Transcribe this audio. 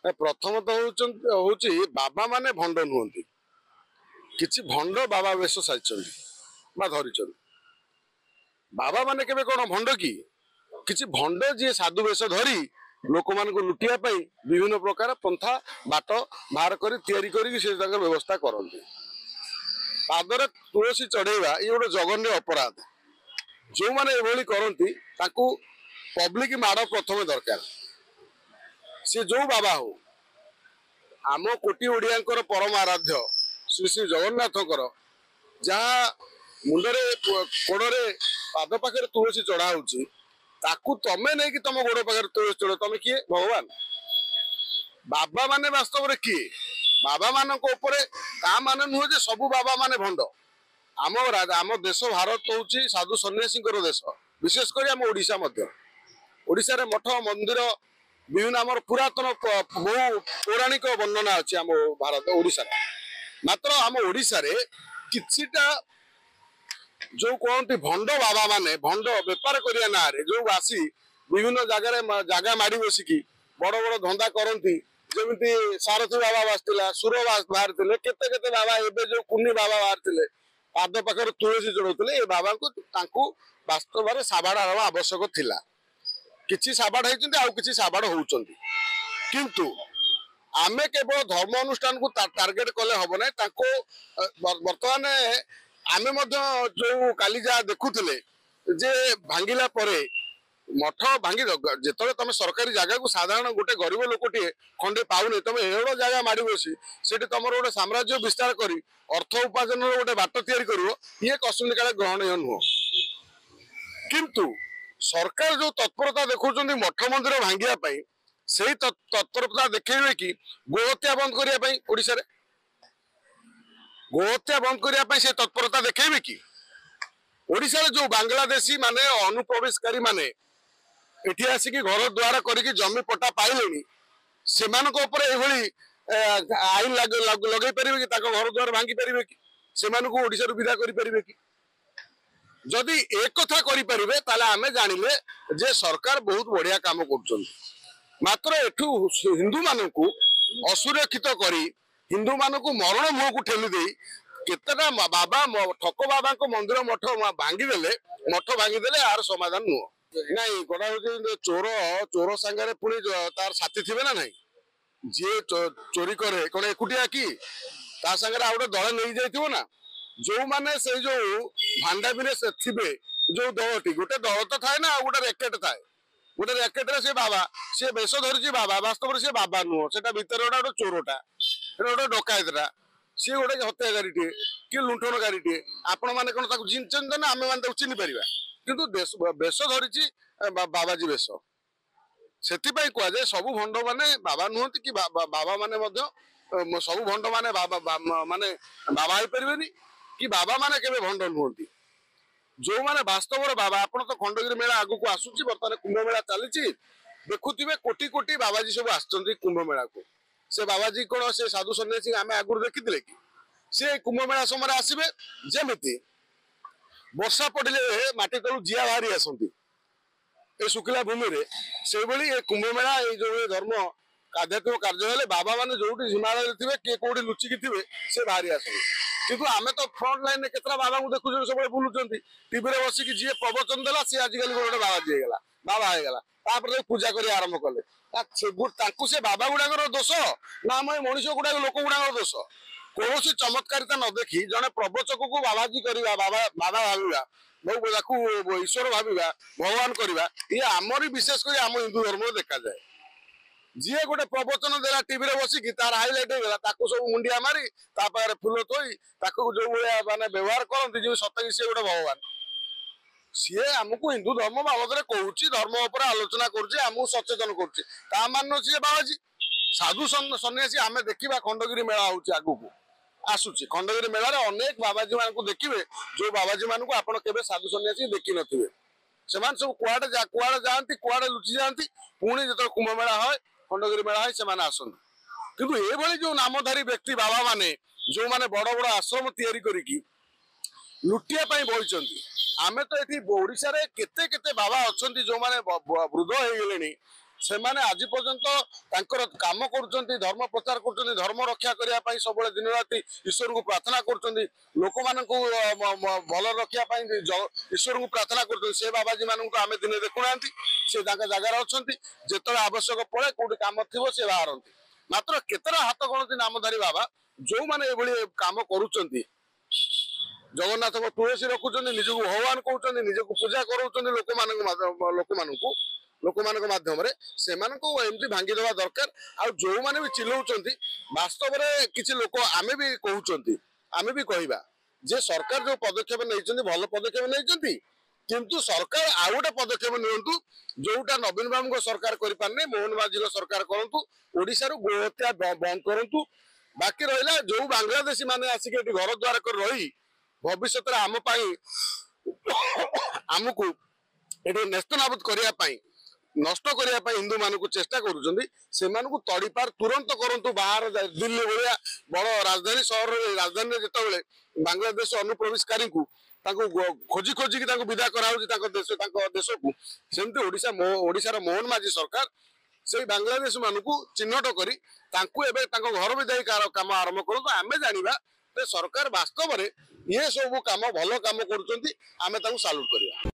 प्रथमतः हूँ बाबा माने भंड नुहति किछि भंड बाबा वेश सारी धरी बाबा माने केबे कौन भंड कि किछि भंड जी साधु वेश धरी लोक मान लुटिया विभिन्न प्रकार पंथा बाट बाहर कर व्यवस्था करते पादर तुलसी चढ़ेवा ये गोटे जघन्य अपराध जो मैंने ये करती पब्लिक माड़ प्रथम दरकार सी जो बाबा हो आम कोटी ओडिया परम आराध्य श्री श्री जगन्नाथकर जहाँ मुंडरे गोड़े पाद पाखे तुलसी चढ़ा ताकू तमें नहीं कि तुम गोड़ पाखे तुलसी चढ़ तुम किए भगवान बाबा माने वास्तव में किए बाबा मान माने नुह जे सबू बाबा माने भंड आम देश भारत हूँ साधु सन्यासी देश विशेषकर आम ओडिशा ओडिशा रे मठ मंदिर विभिन्न आम पुरातन बहु पौराणिक वर्णना अच्छी आम भारत ओडिशा मात्र आम ओडिशा रे किछिटा जो कहते भंड बाबा माने भंड बेपार करिया ना रे जो आसी विभिन्न जगह माड़ी बसिकी बड़ बड़ धंदा करती जमी सारथी बाबा बासला सुर बाहर केते केते बाबा एबे जो कुन्नी बाबा बाहर पाद पाखे तुलसी चढ़ाते ये बाबा को वास्तव में साबाड़ हवा आवश्यक थिला किछि साबाड़ होती आउ किछि साबाड़ होउचंती किंतु आमे केवल धर्म अनुष्ठान को टार्गेट कले हम ना बर्तमान आमे जो काली जहाँ देखुले जे भांगिला परे मठ भांगी जिते तुम सरकारी जगह को साधारण गोटे गरीब लोकटे खंडे पाऊनी तुम एवं जगह माड़ बसी से तुम गोटे साम्राज्य विस्तार कर अर्थ उपार्जन गोटे बाट या ये कसुंदी काले ग्रहणीय नुह किंतु सरकार जो तत्परता देखुं मठ मंदिर भांगिया से तत्परता देखेबे कि गोहत्या बंद करने ओडिशा रे गोहत्या बंद करने से तत्परता देखेबे कि ओडिशा रे जो बांग्लादेशी माने अनुप्रवेशकारी माने एठी आसिक घर द्वार करके जमी पट्टा पाइले से आईन लगे पारे कि घर द्वार भांगी पारे कि से ओडिशा विदा करें कि जदि एक कथा करें ताले आमे जानिले जे सरकार बहुत बढ़िया काम कर मात्र एठू हिंदू मानू असुरक्षित करी हिंदू मानू मरण मुह को ठेली दे केतेटा बाबा ठक बाबा मंदिर मठ भांगीदे मठ भांगीदे यार समाधान नुह नहीं कथा हूँ चोर चोर सांगे पुणी तार साथी थे ना नहीं जी चोरी करे कौन एकुटिया कि सांगे आ गए दल नहीं जाइए ना जो मैंने से जो भांडा भी थे जो दलटी गोटे दल तो थाए ना गोटे रैकेट थाए गोटे रैकेट से बाबा सी बेश धरी बाबा वास्तव से बाबा नुह से भितर गोटे चोरटा गोटे डकायतटा सी गोटे हत्याकारी टे कि लुंठनकारी टे आपण मैंने कौन चिन्ह ना आम मैंने चिन्ह पार किंतु बेश धरी बाबाजी बेश से कहुए सबू भंड माने बाबा नुहति कि बाबा माने सबू भंड माने बाबा माने बाबा हो पारे कि बाबा माने केबे भंड नुहति जो माने वास्तव बाबा आपन तो खंडगिरी मेला आगु को आसुची बर्तमान कुंभ मेला चली देखुवे कोटी कोटी बाबाजी सब आसुचंती कुंभ मेला को से बाबाजी कौन से साधु सन्यासी आम आगु देखी कि सी कुंभ मेला समय आसवे जमी वर्षा पड़े माटी तलू जिया बाहरी आसती ए शुखिला भूमि रे से भाई कुंभ मेला जो धर्म आध्यात्मिक कार्य हेले बाबा माने जो हिमालय थे किए कौटी लुचिकी थे से बाहरी आसते किंतु आम तो फ्रंट लाइन केतरा बाबा को देखुं सब बुलूं टीवी बसिक जी प्रवचन देला सी आजिकल गोटे बाबाजी होगा बाबा होगा पूजा कर आरंभ कले से बाबा गुड़ाक दोष ना आम मनीष गुड़ाक लोक गुड़ाक दोष कौन चमत्कारिता न देखी जड़े प्रवचक को बाबाजी करवा बाबा भाविया बहु ईश्वर भाविया भगवान करवा ये आमरी विशेष कर आम हिंदू धर्म देखा जाए जी गोटे प्रवचन देला टीवी बसिकी तार हाइलाइट होगा सब मुंडिया मारी फुल थोई जो माने व्यवहार करते जो सतकी सी गोटे भगवान सी आमको हिंदू धर्म बाबद कहूँ धर्म उपर आलोचना करुँच सचेतन करुँ सी बाबाजी साधु सन्यासी आम देखा खंडगिरी मेला हूँ आगू आसूची खंडगिरी मेला अनेक बाबाजी मान देखिए जो बाबाजी मान आप साधु सन्यासी देखी नथिबे से सब कुआड़े जाती कुआड़े लुचि जाती पुणी जो कुंभ मेला है खंडगिरी मेला है से आसती किंतु ये जो नामधारी व्यक्ति बाबा माने जो माने बड़ बड़ आश्रम तैयारी करिकी लुटिया बही आमे तो ये ओडिशा रे केते केते बाबा अच्छा जो माने वृद्ध हो गले ସେମାନେ ଆଜି ପର୍ଯ୍ୟନ୍ତ ତାଙ୍କର କାମ କରୁଛନ୍ତି, ଧର୍ମ ପ୍ରଚାର କରୁଛନ୍ତି, ଧର୍ମ ରକ୍ଷା କରିବା ପାଇଁ ସବୁବେଳେ ଦିନ ରାତି ଈଶ୍ୱରଙ୍କୁ ପ୍ରାର୍ଥନା କରୁଛନ୍ତି, ଲୋକମାନଙ୍କୁ ଭଲ ରଖିବା ପାଇଁ ଈଶ୍ୱରଙ୍କୁ ପ୍ରାର୍ଥନା କରୁଛନ୍ତି। ସେ ବାବାଜୀ ମାନଙ୍କୁ ଆମେ ଦିନେ ଦେଖୁନାହାନ୍ତି, ସେ ତାଙ୍କ ଜାଗାରେ ଅଛନ୍ତି। ଯେତେବେଳେ ଆବଶ୍ୟକ ପଡ଼େ କୋଉଠି କାମ ଥିବ ସେ ବାହାରନ୍ତି। ମାତ୍ର କେତେଟା ହାତ ଗଣତି ନାମଧାରୀ ବାବା ଯୋଉମାନେ ଏଭଳି କାମ କରୁଛନ୍ତି, ଜଗନ୍ନାଥଙ୍କ ତୁଳସୀ ରଖୁଛନ୍ତି, ନିଜକୁ ଭଗବାନ କହୁଛନ୍ତି, ନିଜକୁ ପୂଜା କରାଉଛନ୍ତି ଲୋକମାନଙ୍କ ମାଧ୍ୟମରେ, ସେମାନଙ୍କୁ ଏମିତି ଭାଙ୍ଗିଦେବା ଦରକାର। ଆଉ ଯୋଉମାନେ ବି ଚିଲଉଛନ୍ତି, ବାସ୍ତବରେ କିଛି ଲୋକ ଆମେ ବି କହୁଛନ୍ତି, ଆମେ ବି କହିବା ଯେ ସରକାର ଯୋଉ ପଦକ୍ଷେପ ନେଇଛନ୍ତି ଭଲ ପଦକ୍ଷେପ ନେଇଛନ୍ତି, କିନ୍ତୁ ସରକାର ଆଉ ଗୋଟେ ପଦକ୍ଷେପ ନିଅନ୍ତୁ ଯୋଉଟା ନବୀନ ବାବୁଙ୍କ ସରକାର କରିପାରୁନି, ମୋହନ ମାଝୀଙ୍କ ସରକାର କରନ୍ତୁ। ଓଡିଶାରୁ ଗୋହତ୍ୟା ବନ୍ଦ କରନ୍ତୁ। ବାକି ରହିଲା ଯୋଉ ବାଂଲାଦେଶୀ ମାନେ ଆସିକି ଏଠି ଘର ଦ୍ୱାର କରି ରହି ଭବିଷ୍ୟତରେ ଆମ ପାଇଁ ଆମକୁ ଏଠି ନେସ୍ତନାବୁଦ କରିବା ପାଇଁ, ନଷ୍ଟ କରିବା ପାଇଁ ହିନ୍ଦୁ ମାନଙ୍କୁ ଚେଷ୍ଟା କରୁଛନ୍ତି, ସେମାନଙ୍କୁ ତଡ଼ିପାର ତୁରନ୍ତ କରନ୍ତୁ। ବାହାର ଦିଲ୍ଲୀ ଭଳିଆ ବଡ ରାଜଧାନୀ ସହରରେ, ରାଜଧାନୀରେ ଯେତେବେଳେ ବାଂଲାଦେଶ ଅନୁପ୍ରବେଶକାରୀଙ୍କୁ ତାଙ୍କୁ ଖୋଜି ଖୋଜିକି ତାଙ୍କୁ ବିଦା କରାହଉଛି ତାଙ୍କ ଦେଶକୁ, ସେମିତି ଓଡିଶାର ମୋହନ ମାଝୀ ସରକାର ସେଇ ବାଂଲାଦେଶ ମାନଙ୍କୁ ଚିହ୍ନଟ କରି ତାଙ୍କୁ ଏବେ ତାଙ୍କ ଘର ବି ଯାଇ କାମ ଆରମ୍ଭ କରନ୍ତୁ। ଆମେ ଜାଣିବା ଯେ ସରକାର ବାସ୍ତବରେ ଇଏ ସବୁ କାମ ଭଲ କାମ କରୁଛନ୍ତି, ଆମେ ତାଙ୍କୁ ସାଲ୍ୟୁଟ କରିବା।